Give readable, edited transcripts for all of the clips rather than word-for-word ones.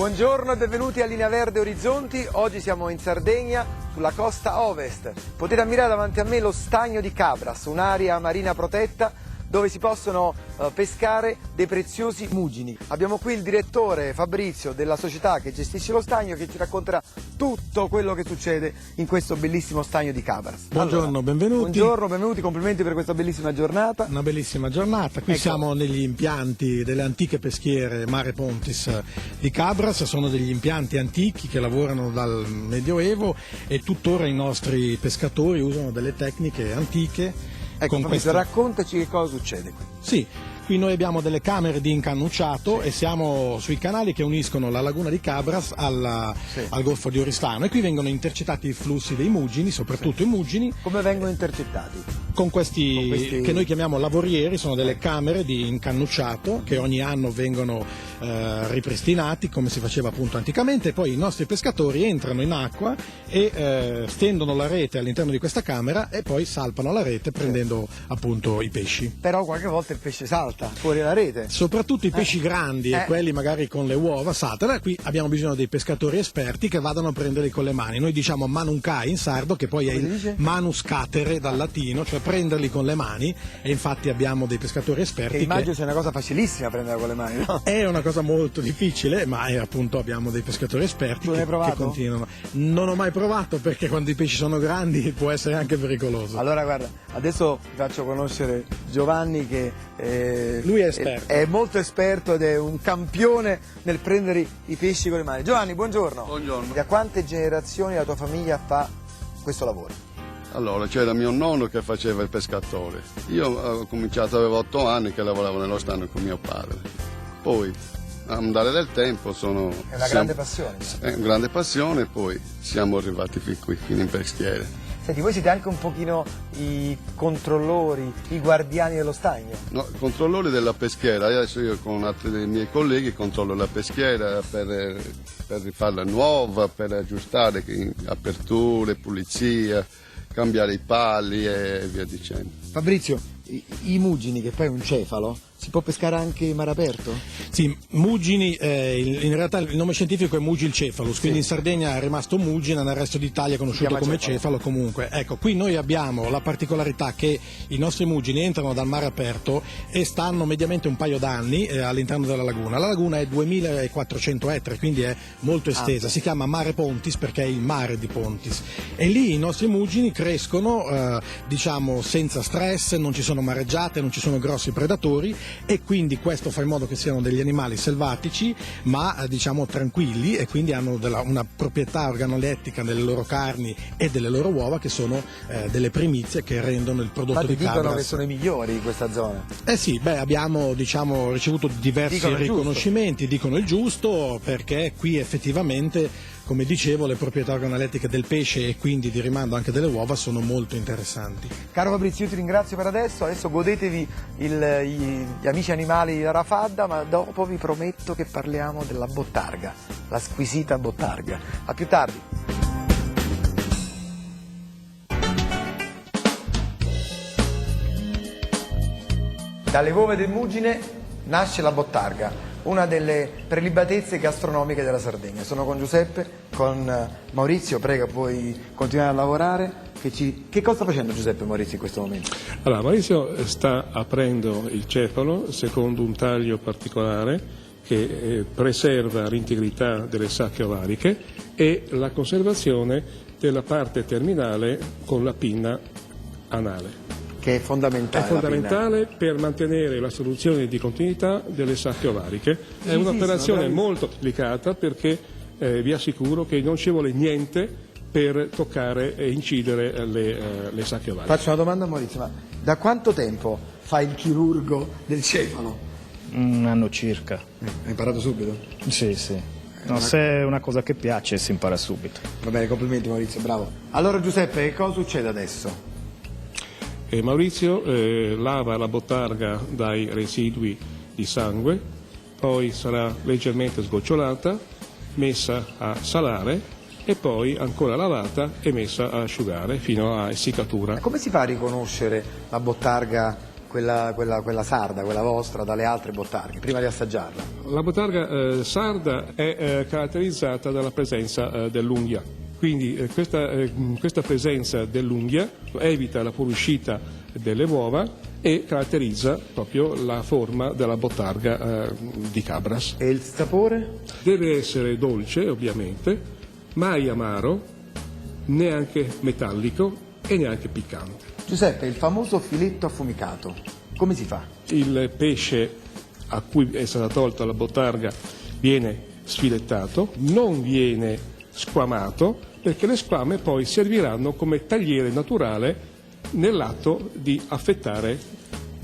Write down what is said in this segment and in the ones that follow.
Buongiorno e benvenuti a Linea Verde Orizzonti. Oggi siamo in Sardegna, sulla costa ovest. Potete ammirare davanti a me lo stagno di Cabras, un'area marina protetta dove si possono pescare dei preziosi mugini. Abbiamo qui il direttore Fabrizio della società che gestisce lo stagno, che ci racconterà tutto quello che succede in questo bellissimo stagno di Cabras. Buongiorno, allora, benvenuti. Buongiorno, benvenuti, complimenti per questa bellissima giornata. Una bellissima giornata. Qui siamo negli impianti delle antiche peschiere Mare Pontis di Cabras. Sono degli impianti antichi che lavorano dal Medioevo e tuttora i nostri pescatori usano delle tecniche antiche. Ecco, raccontaci che cosa succede qui. Sì, qui noi abbiamo delle camere di incannucciato e siamo sui canali che uniscono la laguna di Cabras al golfo di Oristano, e qui vengono intercettati i flussi dei mugini, soprattutto i mugini. Come vengono intercettati? Con questi che noi chiamiamo lavorieri, sono delle camere di incannucciato che ogni anno vengono ripristinati come si faceva appunto anticamente, e poi i nostri pescatori entrano in acqua e stendono la rete all'interno di questa camera e poi salpano la rete prendendo appunto i pesci. Però qualche volta il pesce salta fuori dalla rete. Soprattutto i pesci grandi e quelli magari con le uova saltano, e qui abbiamo bisogno dei pescatori esperti che vadano a prenderli con le mani. Noi diciamo manuncai in sardo, che poi è il manus catere dal latino, cioè prenderli con le mani, e infatti abbiamo dei pescatori esperti. Che immagino sia una cosa facilissima prenderla con le mani, no? È una cosa molto difficile, ma appunto abbiamo dei pescatori esperti che continuano. Non ho mai provato, perché quando i pesci sono grandi può essere anche pericoloso. Allora guarda, adesso vi faccio conoscere Giovanni, che lui è esperto. È molto esperto ed è un campione nel prendere i pesci con le mani. Giovanni, buongiorno. Buongiorno. Da quante generazioni la tua famiglia fa questo lavoro? Allora, c'era mio nonno che faceva il pescatore. Io ho cominciato, avevo 8 anni che lavoravo nello stagno con mio padre. Poi, a andare del tempo, È una grande passione. È una grande passione, poi siamo arrivati qui, fino in peschiere. Senti, voi siete anche un pochino i controllori, i guardiani dello stagno? No, controllori della peschiera. Adesso io con altri dei miei colleghi controllo la peschiera per rifarla nuova, per aggiustare aperture, pulizia, cambiare i pali e via dicendo. Fabrizio, i mugini, che poi è un cefalo, si può pescare anche in mare aperto? Sì, mugini, in realtà il nome scientifico è Mugilcephalus, quindi in Sardegna è rimasto mugina, nel resto d'Italia è conosciuto come cefalo comunque. Ecco, qui noi abbiamo la particolarità che i nostri mugini entrano dal mare aperto e stanno mediamente un paio d'anni all'interno della laguna. La laguna è 2400 ettari, quindi è molto estesa, si chiama Mare Pontis perché è il mare di Pontis, e lì i nostri mugini crescono diciamo senza stress, non ci sono mareggiate, non ci sono grossi predatori, e quindi questo fa in modo che siano degli animali selvatici ma diciamo tranquilli, e quindi hanno una proprietà organolettica delle loro carni e delle loro uova che sono delle primizie che rendono il prodotto di Cabras. Dicono che sono i migliori di questa zona. Sì, abbiamo diciamo ricevuto diversi riconoscimenti, dicono il giusto, perché qui effettivamente, come dicevo, le proprietà organolettiche del pesce e quindi di rimando anche delle uova sono molto interessanti. Caro Fabrizio, io ti ringrazio per adesso godetevi gli amici animali della Rafadda, ma dopo vi prometto che parliamo della bottarga, la squisita bottarga. A più tardi. Dalle uova del mugine nasce la bottarga, una delle prelibatezze gastronomiche della Sardegna. Sono con Giuseppe, con Maurizio, prego, puoi continuare a lavorare. Che cosa sta facendo Giuseppe e Maurizio in questo momento? Allora, Maurizio sta aprendo il cefalo secondo un taglio particolare che preserva l'integrità delle sacche ovariche e la conservazione della parte terminale con la pinna anale. Che è fondamentale. È fondamentale per mantenere la soluzione di continuità delle sacche ovariche. È un'operazione molto delicata, perché vi assicuro che non ci vuole niente per toccare e incidere le sacche ovariche. Faccio una domanda a Maurizio, ma da quanto tempo fa il chirurgo del cefalo? Un anno circa. Hai imparato subito? Sì. No, se è una cosa che piace si impara subito. Va bene, complimenti Maurizio, bravo. Allora Giuseppe, che cosa succede adesso? Maurizio lava la bottarga dai residui di sangue, poi sarà leggermente sgocciolata, messa a salare e poi ancora lavata e messa a asciugare fino a essiccatura. Come si fa a riconoscere la bottarga quella sarda, quella vostra, dalle altre bottarghe, prima di assaggiarla? La bottarga sarda è caratterizzata dalla presenza dell'unghia, quindi questa presenza dell'unghia evita la fuoriuscita delle uova e caratterizza proprio la forma della bottarga di Cabras. E il sapore? Deve essere dolce, ovviamente, mai amaro, neanche metallico e neanche piccante. Giuseppe, il famoso filetto affumicato, come si fa? Il pesce a cui è stata tolta la bottarga viene sfilettato, non viene squamato, perché le squame poi serviranno come tagliere naturale nell'atto di affettare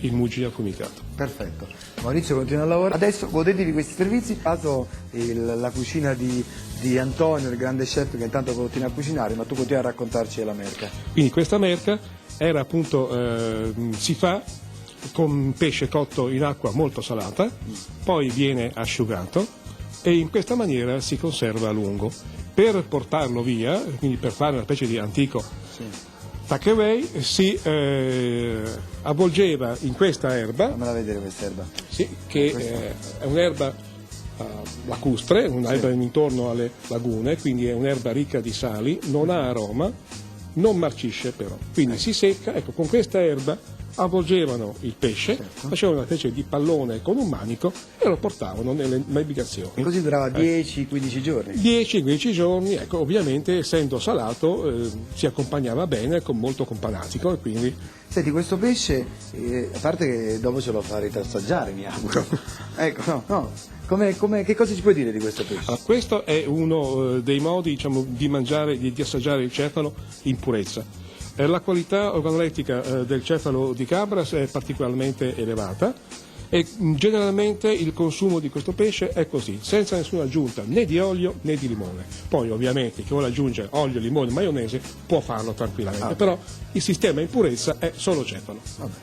il mugine affumicato. Perfetto. Maurizio continua a lavorare. Adesso godetevi questi servizi. La cucina di Antonio, il grande chef che intanto continua a cucinare, ma tu continui a raccontarci della merca. Quindi questa merca era appunto, si fa con pesce cotto in acqua molto salata, poi viene asciugato e in questa maniera si conserva a lungo. Per portarlo via, quindi per fare una specie di antico takeaway, si avvolgeva in questa erba. Fammela vedere questa erba. Sì, che è un'erba lacustre, un'erba intorno alle lagune, quindi è un'erba ricca di sali, non ha aroma, non marcisce però. Quindi si secca, ecco, con questa erba avvolgevano il pesce, facevano una specie di pallone con un manico e lo portavano nelle navigazioni. E così durava 10-15 giorni? 10-15 giorni, ecco, ovviamente essendo salato si accompagnava bene con molto companatico e quindi... Senti, questo pesce, a parte che dopo ce lo farete assaggiare, mi auguro. Ecco, no. Che cosa ci puoi dire di questo pesce? Allora, questo è uno dei modi, diciamo, di mangiare, di assaggiare il cefalo in purezza. La qualità organolettica del cefalo di Cabras è particolarmente elevata e generalmente il consumo di questo pesce è così, senza nessuna aggiunta né di olio né di limone. Poi ovviamente chi vuole aggiungere olio, limone, maionese può farlo tranquillamente, però il sistema in purezza è solo cefalo. Vabbè.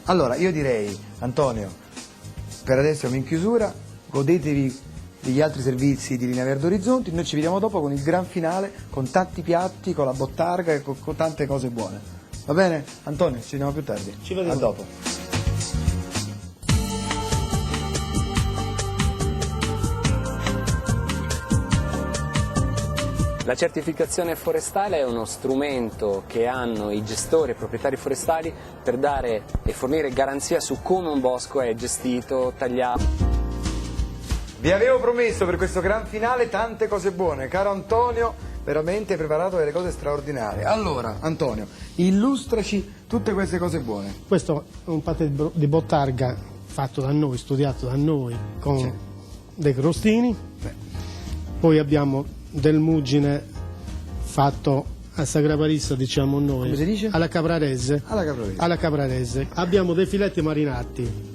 Allora io direi, Antonio, per adesso siamo in chiusura, godetevi degli altri servizi di Linea Verde Orizzonti, noi ci vediamo dopo con il gran finale, con tanti piatti, con la bottarga e con tante cose buone. Va bene? Antonio, ci vediamo più tardi. Ci vediamo. A dopo. La certificazione forestale è uno strumento che hanno i gestori e proprietari forestali per dare e fornire garanzia su come un bosco è gestito, tagliato. Vi avevo promesso per questo gran finale tante cose buone, caro Antonio, veramente hai preparato delle cose straordinarie. Allora, Antonio, illustraci tutte queste cose buone. Questo è un patè di bottarga fatto da noi, studiato da noi, con dei crostini. Poi abbiamo del mugine fatto a Sagravarissa, diciamo noi. Come si dice? Alla caprarese. Alla caprarese. Abbiamo dei filetti marinati,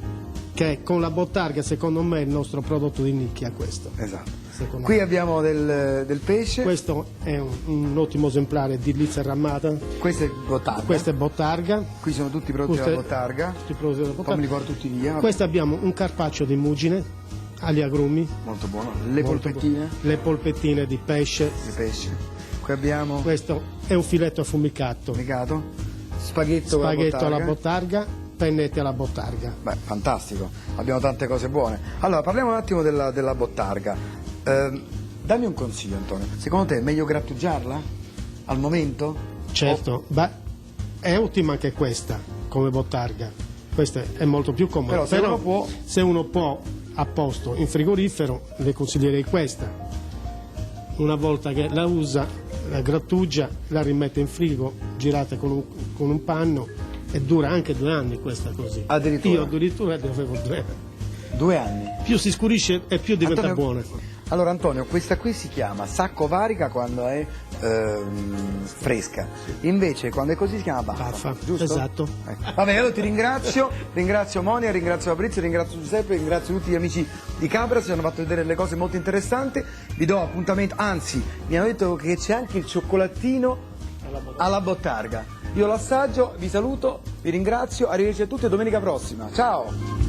che con la bottarga secondo me è il nostro prodotto di nicchia questo. Esatto. Qui abbiamo del pesce. Questo è un ottimo esemplare di lizza rammata. Questa è bottarga. Questa è bottarga. Qui sono tutti i prodotti della bottarga. Tutti i prodotti della bottarga. Poi me li porto tutti via. Questo abbiamo un carpaccio di mugine agli agrumi. Molto buono. Le polpettine. Le polpettine di pesce. Di pesce. Qui abbiamo... Questo è un filetto affumicato. Affumicato. Spaghetto alla bottarga. Pennette alla bottarga. Beh, fantastico. Abbiamo tante cose buone. Allora, parliamo un attimo della bottarga. Dammi un consiglio, Antonio. Secondo te è meglio grattugiarla? Al momento? Certo. Beh, è ottima anche questa come bottarga. Questa è molto più comoda. Però se uno può a posto in frigorifero, le consiglierei questa. Una volta che la usa, la grattugia, la rimette in frigo, girata con un panno e dura anche 2 anni questa così. Addirittura? Io addirittura ne avevo 2 anni. 2 anni? Più si scurisce e più diventa buona. Allora Antonio, questa qui si chiama sacco varica quando è fresca, invece quando è così si chiama baffa, giusto? Esatto. Vabbè, allora ti ringrazio Monia, ringrazio Fabrizio, ringrazio Giuseppe, ringrazio tutti gli amici di Cabras, ci hanno fatto vedere delle cose molto interessanti, vi do appuntamento, anzi mi hanno detto che c'è anche il cioccolatino alla bottarga. Io lo assaggio, vi saluto, vi ringrazio, arrivederci a tutti e domenica prossima, ciao!